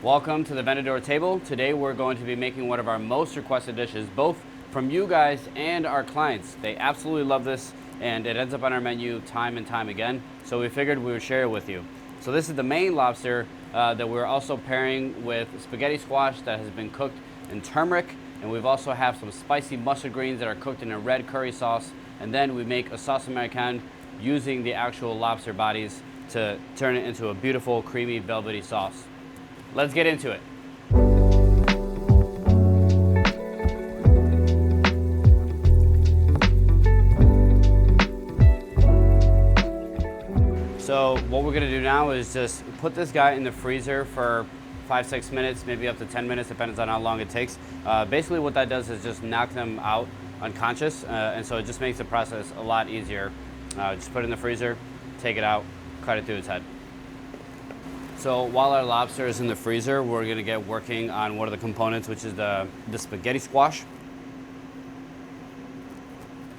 Welcome to the Vendador Table. Today we're going to be making one of our most requested dishes, both from you guys and our clients. They absolutely love this and it ends up on our menu time and time again. So we figured we would share it with you. So this is the Maine lobster that we're also pairing with spaghetti squash that has been cooked in turmeric. And we've also have some spicy mustard greens that are cooked in a red curry sauce. And then we make a sauce Americaine using the actual lobster bodies to turn it into a beautiful, creamy, velvety sauce. Let's get into it. So what we're gonna do now is just put this guy in the freezer for 5-6 minutes, maybe up to 10 minutes, depends on how long it takes. Basically what that does is just knock them out unconscious, and so it just makes the process a lot easier. Just put it in the freezer, take it out, cut it through its head. So while our lobster is in the freezer, we're gonna get working on one of the components, which is the spaghetti squash.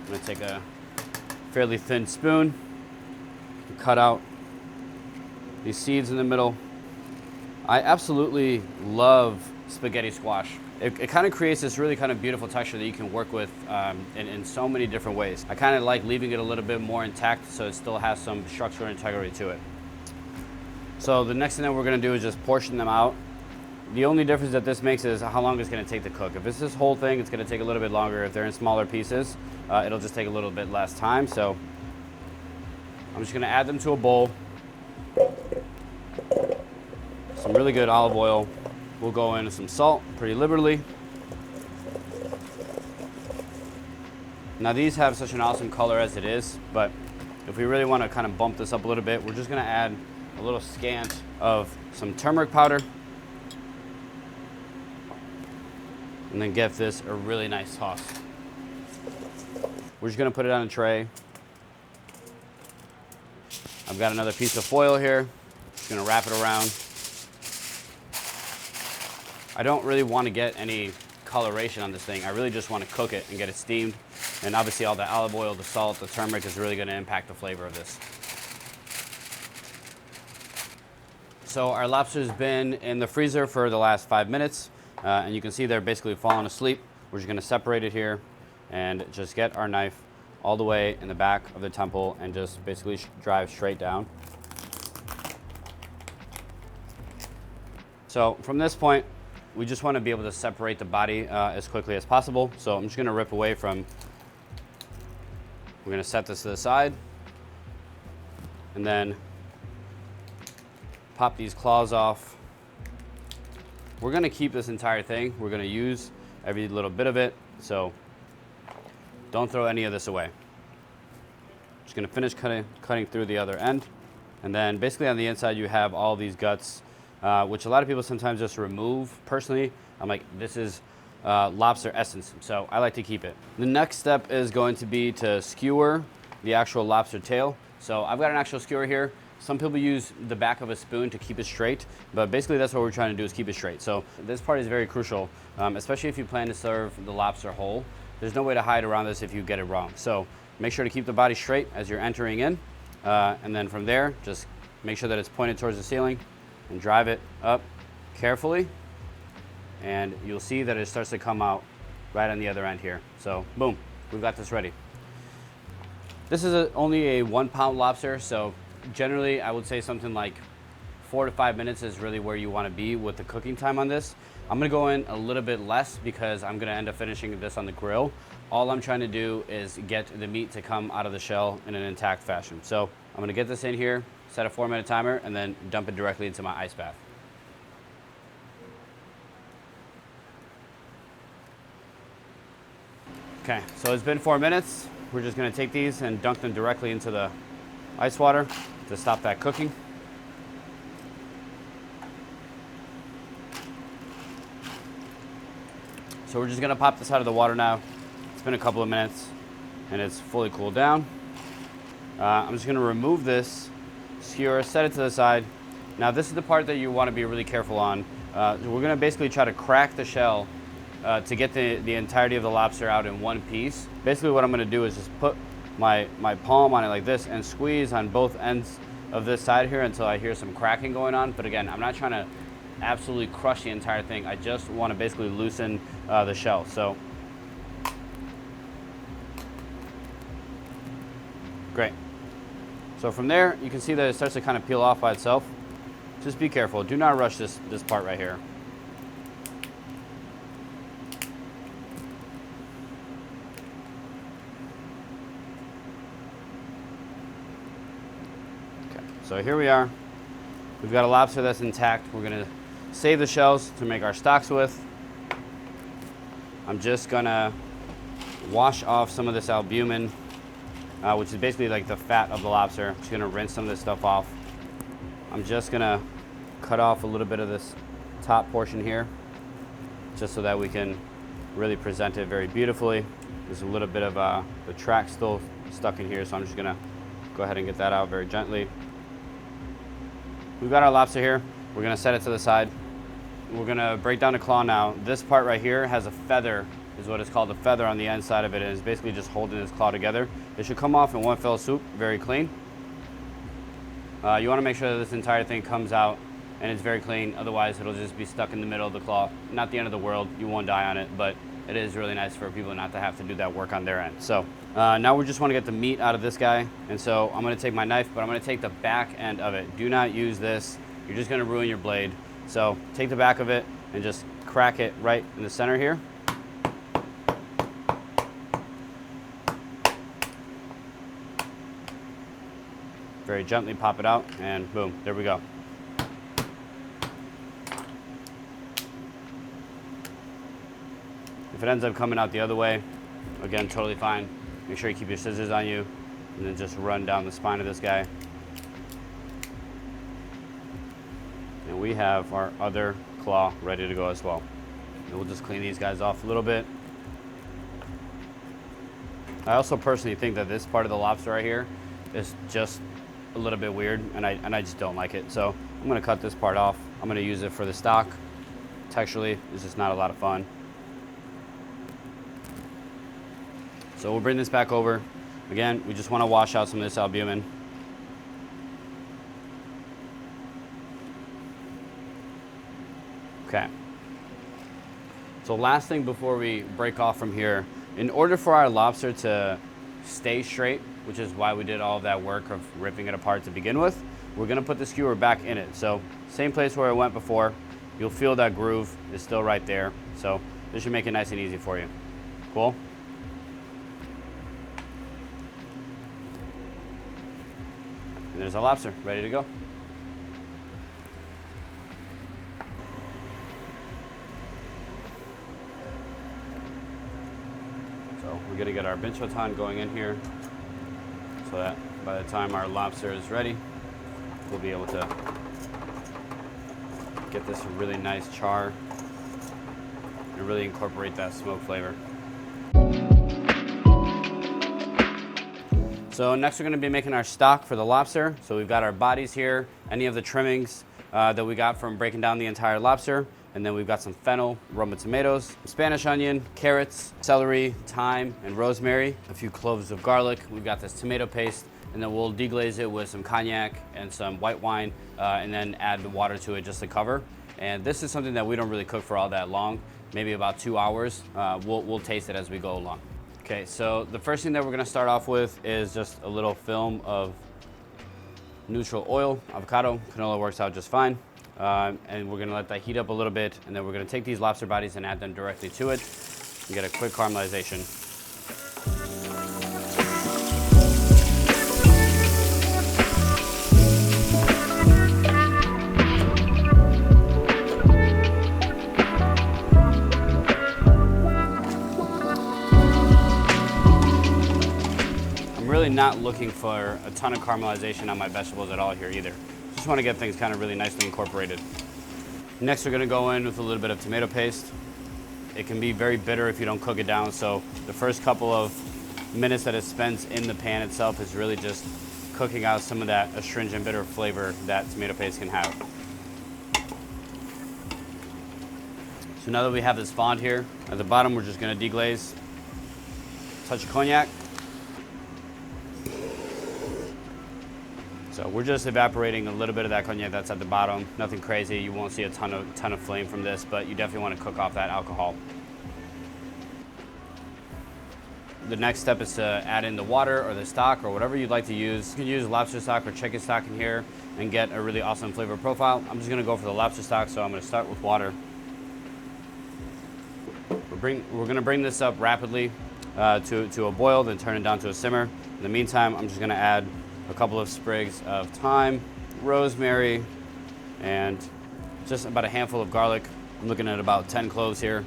I'm gonna take a fairly thin spoon, cut out these seeds in the middle. I absolutely love spaghetti squash. It kind of creates this really kind of beautiful texture that you can work with in so many different ways. I kind of like leaving it a little bit more intact so it still has some structure and integrity to it. So the next thing that we're gonna do is just portion them out. The only difference that this makes is how long it's gonna take to cook. If it's this whole thing, it's gonna take a little bit longer. If they're in smaller pieces, it'll just take a little bit less time. So I'm just gonna add them to a bowl. Some really good olive oil. We'll go into some salt pretty liberally. Now these have such an awesome color as it is, but if we really wanna kind of bump this up a little bit, we're just gonna add a little scant of some turmeric powder and then give this a really nice toss. We're just gonna put it on a tray. I've got another piece of foil here. Just gonna wrap it around. I don't really want to get any coloration on this thing. I really just want to cook it and get it steamed. And obviously all the olive oil, the salt, the turmeric is really gonna impact the flavor of this. So our lobster's been in the freezer for the last 5 minutes, and you can see they're basically falling asleep. We're just gonna separate it here and just get our knife all the way in the back of the temple and just basically drive straight down. So from this point, we just wanna be able to separate the body as quickly as possible. So I'm just gonna rip away from, we're gonna set this to the side and then pop these claws off. We're gonna keep this entire thing. We're gonna use every little bit of it, so don't throw any of this away. Just gonna finish cutting through the other end. And then basically on the inside you have all these guts, which a lot of people sometimes just remove. Personally, I'm like, this is lobster essence, so I like to keep it. The next step is going to be to skewer the actual lobster tail. So I've got an actual skewer here. Some people use the back of a spoon to keep it straight, but basically that's what we're trying to do, is keep it straight. So this part is very crucial, especially if you plan to serve the lobster whole. There's no way to hide around this if you get it wrong. So make sure to keep the body straight as you're entering in, and then from there, just make sure that it's pointed towards the ceiling and drive it up carefully, and you'll see that it starts to come out right on the other end here. So boom, we've got this ready. This is only a 1 pound lobster, so generally I would say something like 4 to 5 minutes is really where you want to be with the cooking time on this. I'm gonna go in a little bit less because I'm gonna end up finishing this on the grill. All I'm trying to do is get the meat to come out of the shell in an intact fashion. So I'm gonna get this in here, set a 4-minute timer, and then dump it directly into my ice bath. Okay, so it's been 4 minutes. We're just gonna take these and dunk them directly into the ice water to stop that cooking. So we're just gonna pop this out of the water now. It's been a couple of minutes and it's fully cooled down. I'm just gonna remove this skewer, set it to the side. Now this is the part that you wanna be really careful on. We're gonna basically try to crack the shell to get the entirety of the lobster out in one piece. Basically what I'm gonna do is just put my palm on it like this and squeeze on both ends of this side here until I hear some cracking going on. But again, I'm not trying to absolutely crush the entire thing. I just want to basically loosen the shell. So great. So from there, you can see that it starts to kind of peel off by itself. Just be careful. Do not rush this part right here. Okay, so here we are. We've got a lobster that's intact. We're gonna save the shells to make our stocks with. I'm just gonna wash off some of this albumin, which is basically like the fat of the lobster. I'm just gonna rinse some of this stuff off. I'm just gonna cut off a little bit of this top portion here, just so that we can really present it very beautifully. There's a little bit of the track still stuck in here, so I'm just gonna go ahead and get that out very gently. We've got our lobster here. We're gonna set it to the side. We're gonna break down the claw now. This part right here has a feather, is what it's called, a feather on the inside of it, and it's basically just holding this claw together. It should come off in one fell swoop, very clean. You wanna make sure that this entire thing comes out and it's very clean, otherwise it'll just be stuck in the middle of the claw. Not the end of the world, you won't die on it, but it is really nice for people not to have to do that work on their end. So now we just wanna get the meat out of this guy, and so I'm gonna take my knife, but I'm gonna take the back end of it. Do not use this, you're just gonna ruin your blade. So take the back of it and just crack it right in the center here. Very gently pop it out, and boom, there we go. If it ends up coming out the other way, again, totally fine. Make sure you keep your scissors on you, and then just run down the spine of this guy. And we have our other claw ready to go as well. And we'll just clean these guys off a little bit. I also personally think that this part of the lobster right here is just a little bit weird, and I just don't like it. So I'm gonna cut this part off. I'm gonna use it for the stock. Texturally, it's just not a lot of fun. So we'll bring this back over. Again, we just wanna wash out some of this albumin. Okay. So last thing before we break off from here, in order for our lobster to stay straight, which is why we did all of that work of ripping it apart to begin with, we're gonna put the skewer back in it. So same place where it went before, you'll feel that groove is still right there. So this should make it nice and easy for you. Cool? And there's our lobster, ready to go. So we're gonna get our binchotan going in here so that by the time our lobster is ready, we'll be able to get this a really nice char and really incorporate that smoke flavor. So next we're gonna be making our stock for the lobster. So we've got our bodies here, any of the trimmings that we got from breaking down the entire lobster. And then we've got some fennel, Roma tomatoes, Spanish onion, carrots, celery, thyme, and rosemary, a few cloves of garlic. We've got this tomato paste, and then we'll deglaze it with some cognac and some white wine, and then add the water to it just to cover. And this is something that we don't really cook for all that long, maybe about 2 hours. We'll taste it as we go along. Okay, so the first thing that we're gonna start off with is just a little film of neutral oil. Avocado, canola works out just fine. And we're gonna let that heat up a little bit, and then we're gonna take these lobster bodies and add them directly to it and get a quick caramelization. I'm really not looking for a ton of caramelization on my vegetables at all here either. Just want to get things kind of really nicely incorporated. Next, we're going to go in with a little bit of tomato paste. It can be very bitter if you don't cook it down, so the first couple of minutes that it spends in the pan itself is really just cooking out some of that astringent bitter flavor that tomato paste can have. So now that we have this fond here, at the bottom we're just going to deglaze, touch of cognac. So we're just evaporating a little bit of that cognac that's at the bottom. Nothing crazy. You won't see a ton of flame from this, but you definitely want to cook off that alcohol. The next step is to add in the water or the stock or whatever you'd like to use. You can use lobster stock or chicken stock in here and get a really awesome flavor profile. I'm just gonna go for the lobster stock, so I'm gonna start with water. We're gonna bring this up rapidly to a boil, then turn it down to a simmer. In the meantime, I'm just gonna add a couple of sprigs of thyme, rosemary, and just about a handful of garlic. I'm looking at about 10 cloves here.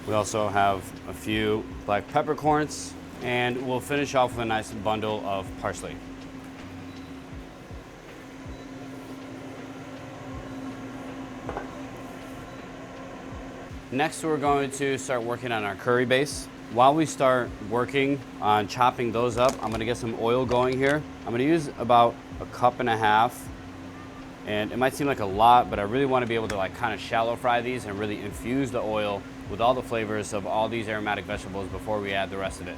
We also have a few black peppercorns, and we'll finish off with a nice bundle of parsley. Next, we're going to start working on our curry base. While we start working on chopping those up, I'm gonna get some oil going here. I'm gonna use about a cup and a half, and it might seem like a lot, but I really wanna be able to like kind of shallow fry these and really infuse the oil with all the flavors of all these aromatic vegetables before we add the rest of it.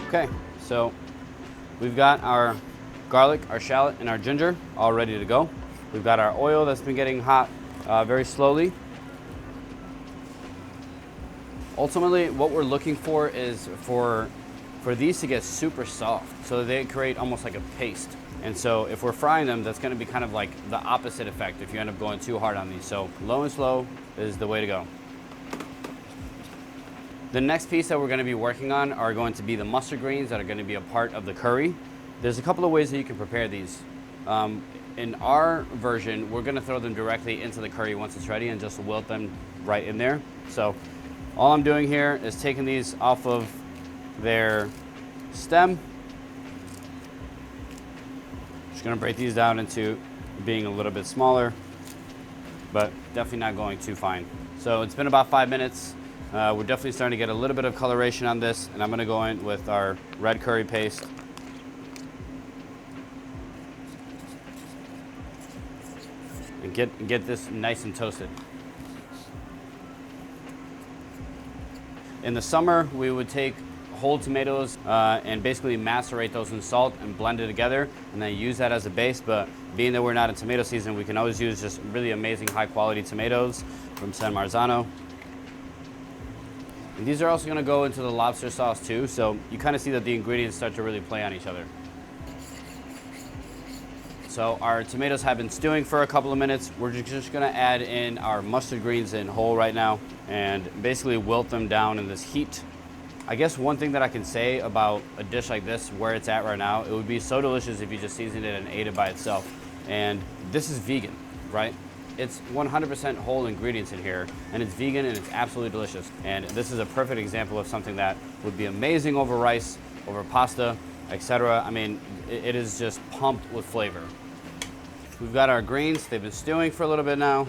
Okay, so we've got our garlic, our shallot, and our ginger all ready to go. We've got our oil that's been getting hot very slowly. Ultimately, what we're looking for is for these to get super soft so that they create almost like a paste. And so if we're frying them, that's gonna be kind of like the opposite effect if you end up going too hard on these. So low and slow is the way to go. The next piece that we're gonna be working on are going to be the mustard greens that are gonna be a part of the curry. There's a couple of ways that you can prepare these. In our version, we're gonna throw them directly into the curry once it's ready and just wilt them right in there. So all I'm doing here is taking these off of their stem. Just gonna break these down into being a little bit smaller, but definitely not going too fine. So it's been about 5 minutes. We're definitely starting to get a little bit of coloration on this, and I'm gonna go in with our red curry paste. And get this nice and toasted. In the summer, we would take whole tomatoes and basically macerate those in salt and blend it together and then use that as a base, but being that we're not in tomato season, we can always use just really amazing high quality tomatoes from San Marzano. And these are also gonna go into the lobster sauce too, so you kind of see that the ingredients start to really play on each other. So our tomatoes have been stewing for a couple of minutes. We're just gonna add in our mustard greens in whole right now and basically wilt them down in this heat. I guess one thing that I can say about a dish like this, where it's at right now, it would be so delicious if you just seasoned it and ate it by itself. And this is vegan, right? It's 100% whole ingredients in here, and it's vegan and it's absolutely delicious. And this is a perfect example of something that would be amazing over rice, over pasta, etc. I mean, it is just pumped with flavor. We've got our greens. They've been stewing for a little bit now.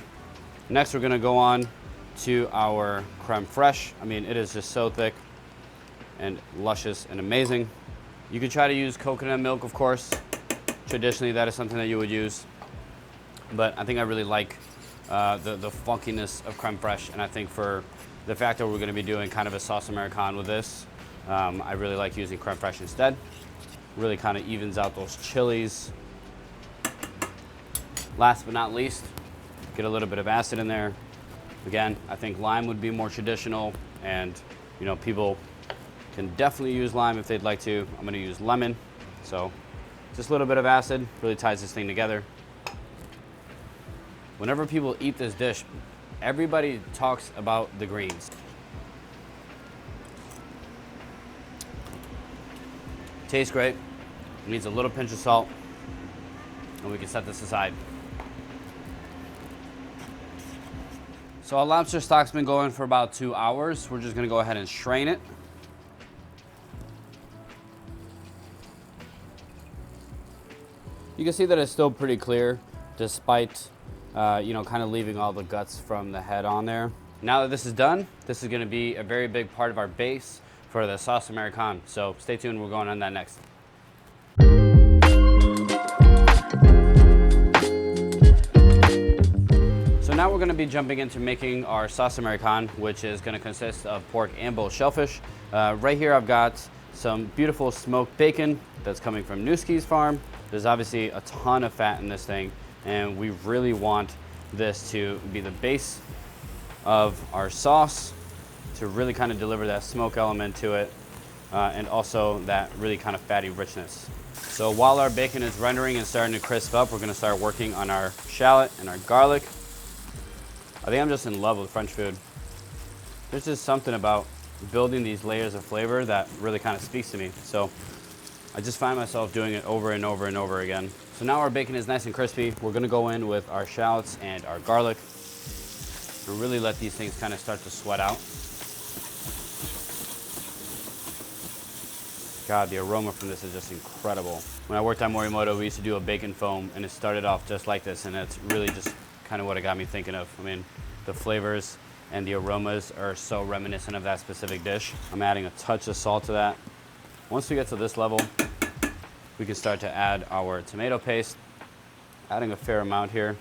Next, we're gonna go on to our creme fraiche. I mean, it is just so thick and luscious and amazing. You could try to use coconut milk, of course. Traditionally, that is something that you would use. But I think I really like the funkiness of creme fraiche, and I think for the fact that we're gonna be doing kind of a sauce Americaine with this, I really like using creme fraiche instead. Really kind of evens out those chilies. Last but not least, get a little bit of acid in there. Again, I think lime would be more traditional, and you know, people can definitely use lime if they'd like to. I'm gonna use lemon, so just a little bit of acid really ties this thing together. Whenever people eat this dish, everybody talks about the greens. Tastes great. It needs a little pinch of salt, and we can set this aside. So our lobster stock's been going for about 2 hours. We're just gonna go ahead and strain it. You can see that it's still pretty clear despite you know, kind of leaving all the guts from the head on there. Now that this is done, this is gonna be a very big part of our base for the sauce Americaine. So stay tuned, we're going on that next. So now we're gonna be jumping into making our sauce Americaine, which is gonna consist of pork and bull shellfish. Right here I've got some beautiful smoked bacon that's coming from Newski's farm. There's obviously a ton of fat in this thing, and we really want this to be the base of our sauce to really kind of deliver that smoke element to it, and also that really kind of fatty richness. So while our bacon is rendering and starting to crisp up, we're gonna start working on our shallot and our garlic. I think I'm just in love with French food. There's just something about building these layers of flavor that really kind of speaks to me. So I just find myself doing it over and over and over again. So now our bacon is nice and crispy. We're gonna go in with our shallots and our garlic and really let these things kind of start to sweat out. God, the aroma from this is just incredible. When I worked on Morimoto, we used to do a bacon foam, and it started off just like this, and it's really just kind of what it got me thinking of. I mean, the flavors and the aromas are so reminiscent of that specific dish. I'm adding a touch of salt to that. Once we get to this level, we can start to add our tomato paste, adding a fair amount here.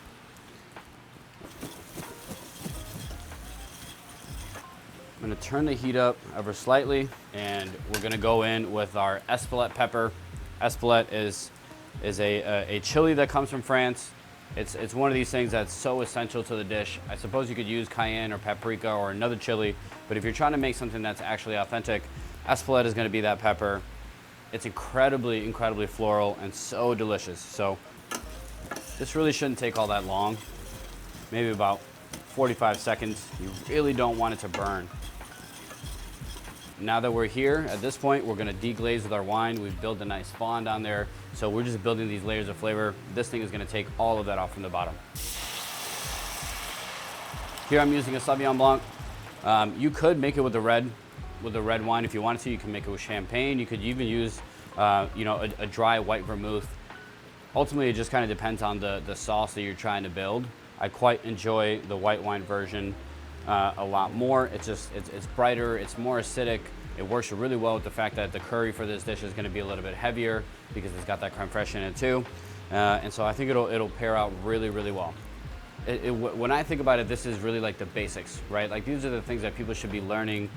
I'm gonna turn the heat up ever slightly, and we're gonna go in with our Espelette pepper. Espelette is a chili that comes from France. It's one of these things that's so essential to the dish. I suppose you could use cayenne or paprika or another chili, but if you're trying to make something that's actually authentic, Espelette is gonna be that pepper. It's incredibly, incredibly floral and so delicious. So this really shouldn't take all that long, maybe about 45 seconds. You really don't want it to burn. Now that we're here, at this point, we're gonna deglaze with our wine. We've built a nice fond on there. So we're just building these layers of flavor. This thing is gonna take all of that off from the bottom. Here I'm using a Sauvignon Blanc. You could make it with the red wine if you wanted to. You can make it with champagne. You could even use you know, a dry white vermouth. Ultimately, it just kind of depends on the sauce that you're trying to build. I quite enjoy the white wine version a lot more. It's brighter, it's more acidic. It works really well with the fact that the curry for this dish is gonna be a little bit heavier because it's got that creme fraiche in it too. And so I think it'll pair out really, really well. When I think about it, this is really like the basics, right? Like these are the things that people should be learning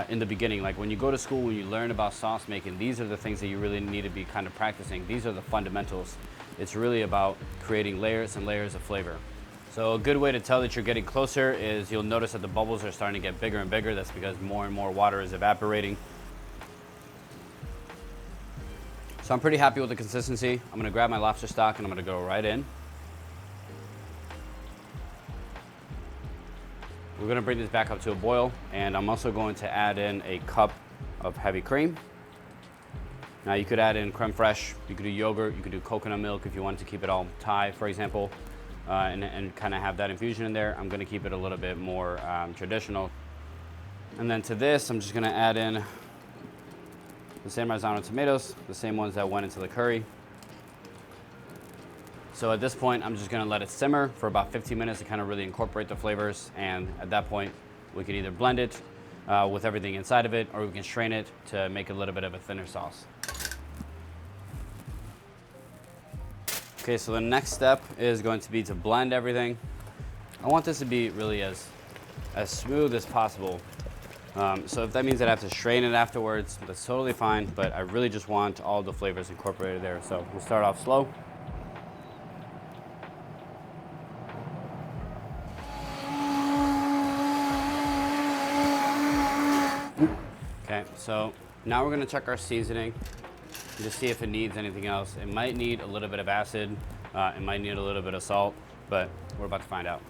in the beginning. Like when you go to school, when you learn about sauce making, these are the things that you really need to be kind of practicing. These are the fundamentals. It's really about creating layers and layers of flavor. So a good way to tell that you're getting closer is you'll notice that the bubbles are starting to get bigger and bigger. That's because more and more water is evaporating. So I'm pretty happy with the consistency. I'm gonna grab my lobster stock and I'm gonna go right in. We're gonna bring this back up to a boil, and I'm also going to add in a cup of heavy cream. Now you could add in creme fraiche, you could do yogurt, you could do coconut milk if you wanted to keep it all Thai, for example. And kind of have that infusion in there. I'm gonna keep it a little bit more traditional. And then to this, I'm just gonna add in the same Marzano tomatoes, the same ones that went into the curry. So at this point, I'm just gonna let it simmer for about 15 minutes to kind of really incorporate the flavors. And at that point, we could either blend it with everything inside of it, or we can strain it to make a little bit of a thinner sauce. Okay, so the next step is going to be to blend everything. I want this to be really as smooth as possible. So if that means that I have to strain it afterwards, that's totally fine, but I really just want all the flavors incorporated there. So we'll start off slow. Okay, so now we're gonna check our seasoning and just see if it needs anything else. It might need a little bit of acid, it might need a little bit of salt, but we're about to find out.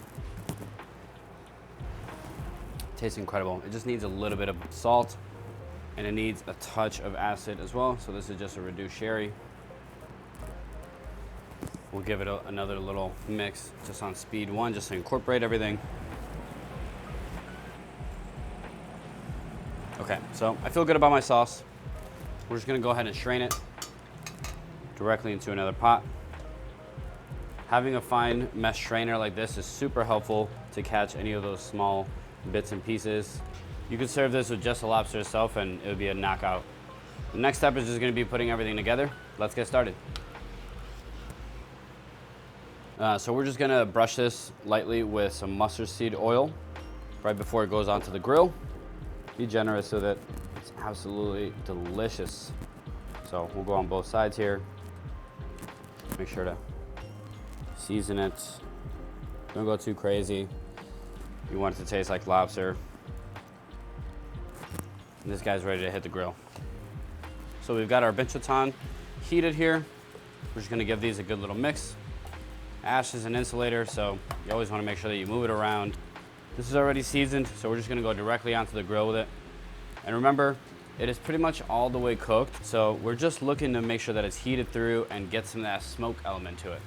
Tastes incredible. It just needs a little bit of salt, and it needs a touch of acid as well. So this is just a reduced sherry. We'll give it another little mix just on speed 1, just to incorporate everything. Okay, so I feel good about my sauce. We're just gonna go ahead and strain it directly into another pot. Having a fine mesh strainer like this is super helpful to catch any of those small bits and pieces. You could serve this with just the lobster itself and it would be a knockout. The next step is just gonna be putting everything together. Let's get started. So we're just gonna brush this lightly with some mustard seed oil right before it goes onto the grill. Be generous so that it's absolutely delicious. So we'll go on both sides here. Make sure to season it. Don't go too crazy. You want it to taste like lobster. And this guy's ready to hit the grill. So we've got our benchoton heated here. We're just gonna give these a good little mix. Ash is an insulator, so you always wanna make sure that you move it around. This is already seasoned, so we're just gonna go directly onto the grill with it. And remember, it is pretty much all the way cooked, so we're just looking to make sure that it's heated through and get some of that smoke element to it.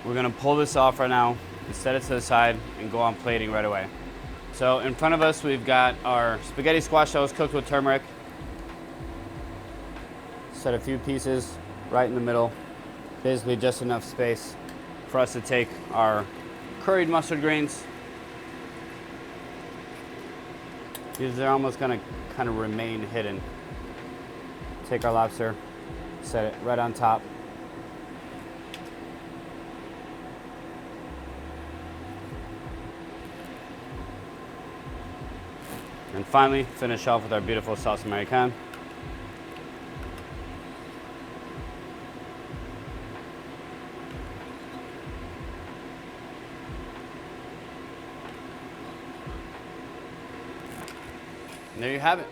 We're gonna pull this off right now, set it to the side, and go on plating right away. So in front of us, we've got our spaghetti squash that was cooked with turmeric. Set a few pieces right in the middle, basically just enough space for us to take our curried mustard greens. These are almost gonna kind of remain hidden. Take our lobster, set it right on top. And finally, finish off with our beautiful sauce Americaine. And there you have it.